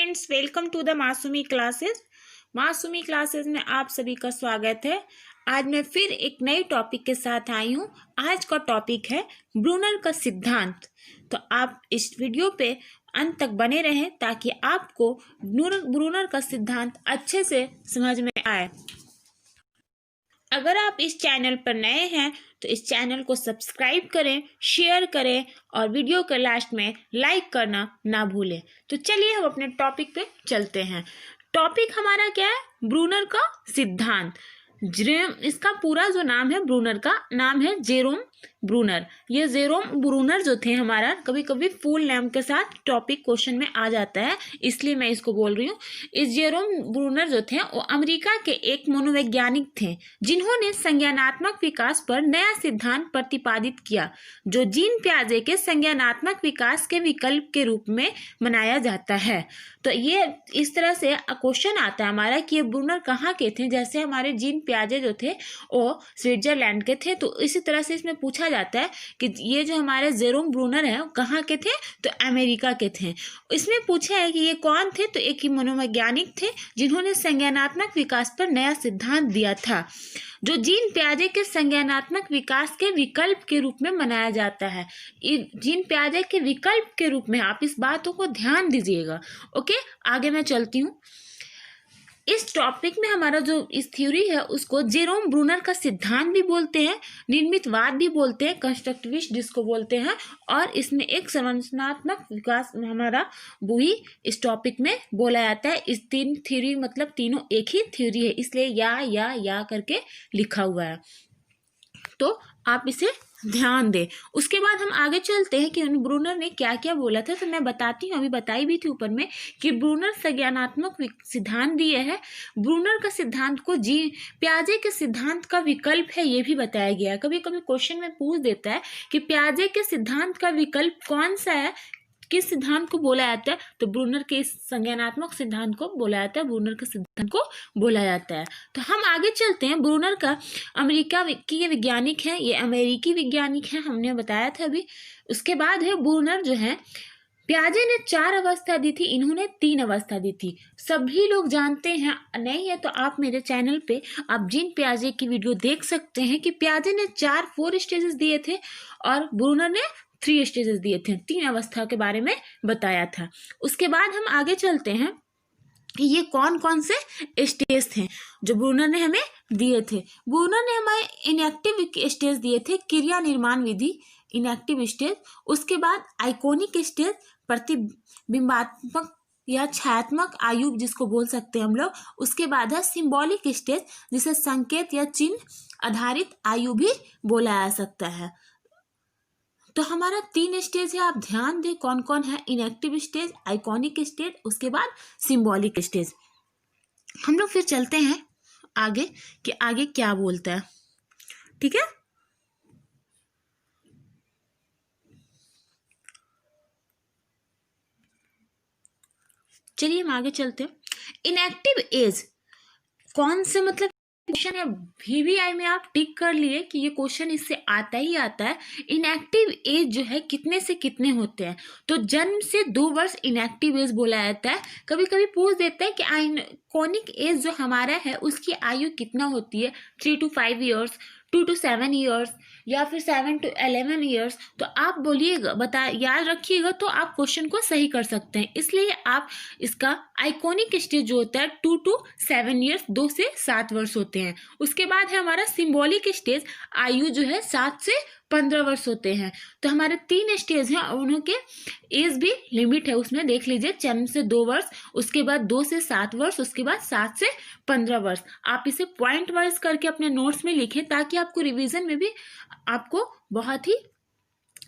Friends, welcome to the Masoomi classes. Masoomi classes में आप सभी का स्वागत है। आज मैं फिर एक नए टॉपिक के साथ आई हूँ। आज का टॉपिक है ब्रूनर का सिद्धांत। तो आप इस वीडियो पे अंत तक बने रहें ताकि आपको ब्रूनर का सिद्धांत अच्छे से समझ में आए। अगर आप इस चैनल पर नए हैं तो इस चैनल को सब्सक्राइब करें, शेयर करें और वीडियो के लास्ट में लाइक करना ना भूलें। तो चलिए हम अपने टॉपिक पे चलते हैं। टॉपिक हमारा क्या है? ब्रूनर का सिद्धांत। इसका पूरा जो नाम है, ब्रूनर का नाम है जेरोम ब्रूनर। ये जेरोम ब्रूनर जो थे हमारा, कभी कभी फुल नेम के साथ टॉपिक क्वेश्चन में आ जाता है, इसलिए मैं इसको बोल रही हूँ। इस जेरोम ब्रूनर जो थे वो अमेरिका के एक मनोवैज्ञानिक थे जिन्होंने संज्ञानात्मक विकास पर नया सिद्धांत प्रतिपादित किया जो जीन पियाजे के संज्ञानात्मक विकास के विकल्प के रूप में मनाया जाता है। तो ये इस तरह से क्वेश्चन आता है हमारा कि ये ब्रूनर कहाँ के थे। जैसे हमारे जीन पियाजे जो थे वो स्विट्जरलैंड के थे, तो इसी तरह से इसमें पूछा जाता है कि ये जो हमारे जेरोम ब्रूनर है वो कहाँ के थे, तो अमेरिका के थे। इसमें पूछा है कि ये कौन थे, तो एक ही मनोवैज्ञानिक थे जिन्होंने संज्ञानात्मक विकास पर नया सिद्धांत दिया था जो जीन पियाजे के संज्ञानात्मक विकास के विकल्प के रूप में मनाया जाता है। जीन पियाजे के विकल्प के रूप में, आप इस बातों को ध्यान दीजिएगा। ओके, आगे मैं चलती हूँ। इस टॉपिक में हमारा जो इस थ्योरी है उसको जेरोम ब्रूनर का सिद्धांत भी बोलते हैं, निर्मितवाद भी बोलते हैं, कंस्ट्रक्टिविस्ट जिसको बोलते हैं, और इसमें एक संरचनात्मक विकास हमारा वही इस टॉपिक में बोला जाता है। इस तीन थ्योरी मतलब तीनों एक ही थ्योरी है, इसलिए या करके लिखा हुआ है, तो आप इसे ध्यान दें। उसके बाद हम आगे चलते हैं कि ब्रूनर ने क्या क्या बोला था। तो मैं बताती हूँ, अभी बताई भी थी ऊपर में कि ब्रूनर संज्ञानात्मक सिद्धांत दिए है। ब्रूनर का सिद्धांत को पियाजे के सिद्धांत का विकल्प है ये भी बताया गया है। कभी कभी क्वेश्चन में पूछ देता है कि पियाजे के सिद्धांत का विकल्प कौन सा है, किस सिद्धांत को बोला जाता है, तो ब्रूनर के संज्ञानात्मक सिद्धांत को बोला जाता है, ब्रूनर के सिद्धांत को बोला जाता है। तो हम आगे चलते हैं। ब्रूनर का अमेरिका की ये वैज्ञानिक है, ये अमेरिकी वैज्ञानिक है, हमने बताया था अभी। उसके बाद है ब्रूनर जो है, पियाजे ने 4 अवस्था दी थी, इन्होंने 3 अवस्था दी थी। सभी लोग जानते हैं, नहीं है तो आप मेरे चैनल पे आप जीन पियाजे की वीडियो देख सकते हैं कि पियाजे ने 4 स्टेजेस दिए थे और ब्रूनर ने 3 स्टेजेस दिए थे, 3 अवस्था के बारे में बताया था। उसके बाद हम आगे चलते हैं कि ये कौन कौन से स्टेज थे जो ब्रूनर ने हमें दिए थे। ब्रूनर ने हमें इनएक्टिव स्टेज दिए थे, क्रिया निर्माण विधि इनएक्टिव स्टेज। उसके बाद आइकोनिक स्टेज, प्रतिबिंबात्मक या छायात्मक आयु जिसको बोल सकते हैं हम लोग। उसके बाद है सिंबॉलिक स्टेज जिसे संकेत या चिन्ह आधारित आयु भी बोला जा सकता है। तो हमारा 3 स्टेज है, आप ध्यान दें कौन कौन है। इनएक्टिव स्टेज, आइकॉनिक स्टेज, उसके बाद सिंबॉलिक स्टेज। हम लोग फिर चलते हैं आगे कि आगे क्या बोलता है, ठीक है। चलिए हम आगे चलते हैं। इनएक्टिव एज कौन से, मतलब क्वेश्चन है VVI में आप टिक कर लिए कि ये क्वेश्चन इससे आता ही आता है। इनएक्टिव एज जो है कितने से कितने होते हैं, तो जन्म से 2 वर्ष इनएक्टिव एज बोला जाता है। कभी कभी पूछ देता है कि आइकॉनिक एज जो हमारा है उसकी आयु कितना होती है, 3 to 5 ईयर्स, 2 to 7 ईयर्स, या फिर 7 to 11 ईयर्स। तो आप बोलिएगा, याद रखिएगा, तो आप क्वेश्चन को सही कर सकते हैं। इसलिए आप इसका आइकॉनिक स्टेज जो होता है 2 to 7 ईयर्स, 2 से 7 वर्ष होते हैं। उसके बाद है हमारा सिंबॉलिक स्टेज, आयु जो है 7 से 15 वर्ष होते हैं। तो हमारे 3 स्टेज हैं, उनके एज भी लिमिट है, उसमें देख लीजिए। जन्म से 2 वर्ष, उसके बाद 2 से 7 वर्ष, उसके बाद 7 से 15 वर्ष। आप इसे पॉइंट वाइज करके अपने नोट्स में लिखें ताकि आपको रिवीजन में भी आपको बहुत ही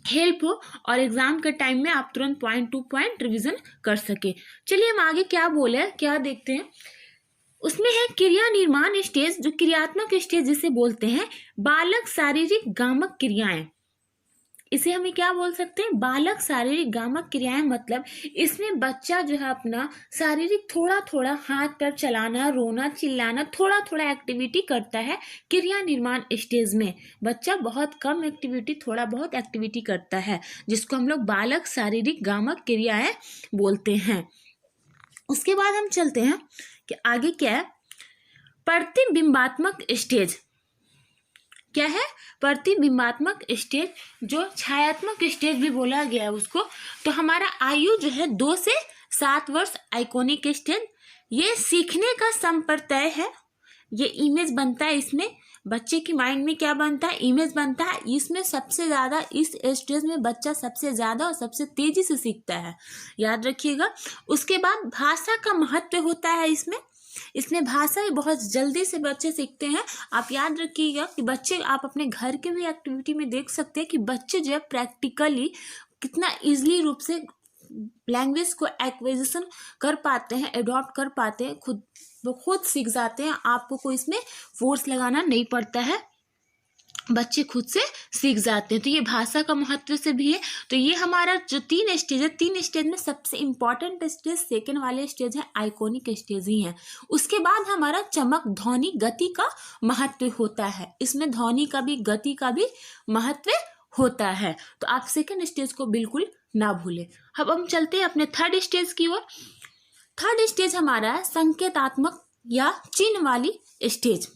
हेल्प हो और एग्जाम के टाइम में आप तुरंत पॉइंट टू पॉइंट रिवीजन कर सके। चलिए हम आगे क्या बोले, क्या देखते हैं। उसमें है क्रिया निर्माण स्टेज, जो क्रियात्मक स्टेज जिसे बोलते हैं बालक शारीरिक गामक क्रियाएं। इसे हमें क्या बोल सकते हैं, बालक शारीरिक गामक क्रियाएं। मतलब इसमें बच्चा जो है अपना शारीरिक थोड़ा थोड़ा हाथ पैर चलाना, रोना, चिल्लाना, थोड़ा थोड़ा एक्टिविटी करता है। क्रिया निर्माण स्टेज में बच्चा बहुत कम एक्टिविटी, थोड़ा बहुत एक्टिविटी करता है, जिसको हम लोग बालक शारीरिक गामक क्रियाएं बोलते हैं। उसके बाद हम चलते हैं कि आगे क्या है। प्रतिबिंबात्मक स्टेज क्या है? प्रतिबिंबात्मक स्टेज, जो छायात्मक स्टेज भी बोला गया है उसको। तो हमारा आयु जो है 2 से 7 वर्ष आइकॉनिक स्टेज। ये सीखने का संप्रत्यय है, ये इमेज बनता है इसमें। बच्चे की माइंड में क्या बनता है? इमेज बनता है। इसमें सबसे ज़्यादा, इस स्टेज में बच्चा सबसे ज़्यादा और सबसे तेजी से सीखता है, याद रखिएगा। उसके बाद भाषा का महत्व होता है इसमें भाषा ही बहुत जल्दी से बच्चे सीखते हैं। आप याद रखिएगा कि बच्चे, आप अपने घर के भी एक्टिविटी में देख सकते हैं कि बच्चे जो है प्रैक्टिकली कितना इजीली रूप से लैंग्वेज को एक्विजिशन कर पाते हैं, एडॉप्ट कर पाते हैं, वो खुद सीख जाते हैं। आपको कोई इसमें फोर्स लगाना नहीं पड़ता है, बच्चे खुद से सीख जाते हैं। तो ये भाषा का महत्व से भी है। तो ये हमारा जो 3 स्टेज है, 3 स्टेज में सबसे इम्पॉर्टेंट स्टेज सेकेंड वाले स्टेज है, आइकॉनिक स्टेज ही है। उसके बाद हमारा चमक, ध्वनि, गति का महत्व होता है। इसमें ध्वनि का भी, गति का भी महत्व होता है। तो आप सेकेंड स्टेज को बिल्कुल ना भूलें। अब हम चलते हैं अपने थर्ड स्टेज की ओर। थर्ड स्टेज हमारा है संकेतात्मक या चिन्ह वाली स्टेज।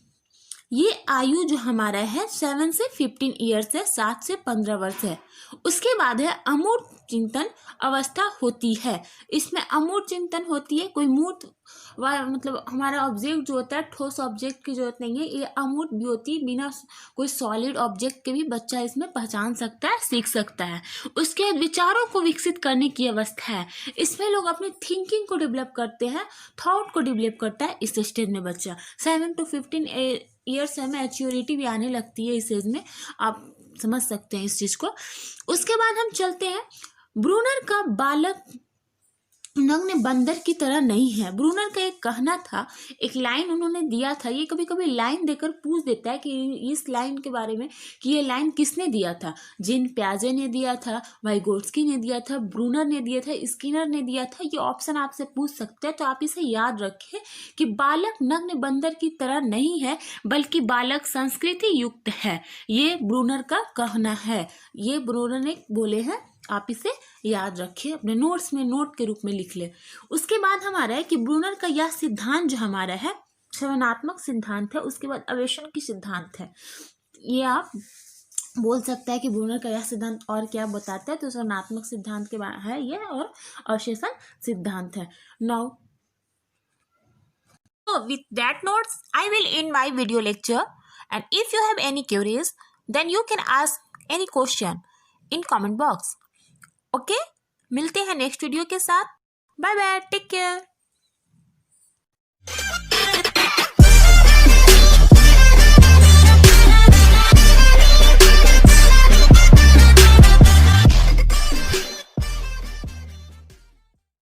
ये आयु जो हमारा है 7 से 15 ईयर्स है, 7 से 15 वर्ष है। उसके बाद है अमूर्त चिंतन अवस्था होती है। इसमें अमूर्त चिंतन होती है, कोई मूर्त मतलब हमारा ऑब्जेक्ट जो होता है, ठोस ऑब्जेक्ट की जरूरत नहीं है, ये अमूर्त भी होती है, बिना कोई सॉलिड ऑब्जेक्ट के भी बच्चा इसमें पहचान सकता है, सीख सकता है। उसके बाद विचारों को विकसित करने की अवस्था है। इसमें लोग अपनी थिंकिंग को डेवलप करते हैं, थॉट को डेवलप करता है इस स्टेज में बच्चा। 7 to 15 ईयर्स में मैच्योरिटी भी आने लगती है इस एज में, आप समझ सकते हैं इस चीज को। उसके बाद हम चलते हैं, ब्रूनर का बालक नग्न बंदर की तरह नहीं है। ब्रूनर का एक कहना था, एक लाइन उन्होंने दिया था। ये कभी कभी लाइन देकर पूछ देता है कि इस लाइन के बारे में कि ये लाइन किसने दिया था। जीन प्याजे ने दिया था, वाइगोट्स्की ने दिया था, ब्रूनर ने दिया था, स्किनर ने दिया था। ये ऑप्शन आपसे पूछ सकते हैं, तो आप इसे याद रखें कि बालक नग्न बंदर की तरह नहीं है, बल्कि बालक संस्कृति युक्त है। ये ब्रूनर का कहना है, ये ब्रूनर ने बोले हैं। आप इसे याद रखिए, अपने नोट्स में नोट के रूप में लिख ले। उसके बाद हमारा है कि ब्रूनर का यह सिद्धांत जो हमारा है श्रवणात्मक सिद्धांत है। उसके बाद अवेशन की सिद्धांत है। ये आप बोल सकते हैं कि ब्रूनर का यह सिद्धांत और क्या बताता है, तो श्रवणात्मक सिद्धांत के बाद है ये, और अवशेषण सिद्धांत है। Now with that notes I will end my video lecture, and if you have any queries then you can ask any question in comment box. Okay, मिलते हैं नेक्स्ट वीडियो के साथ। Bye bye, take care.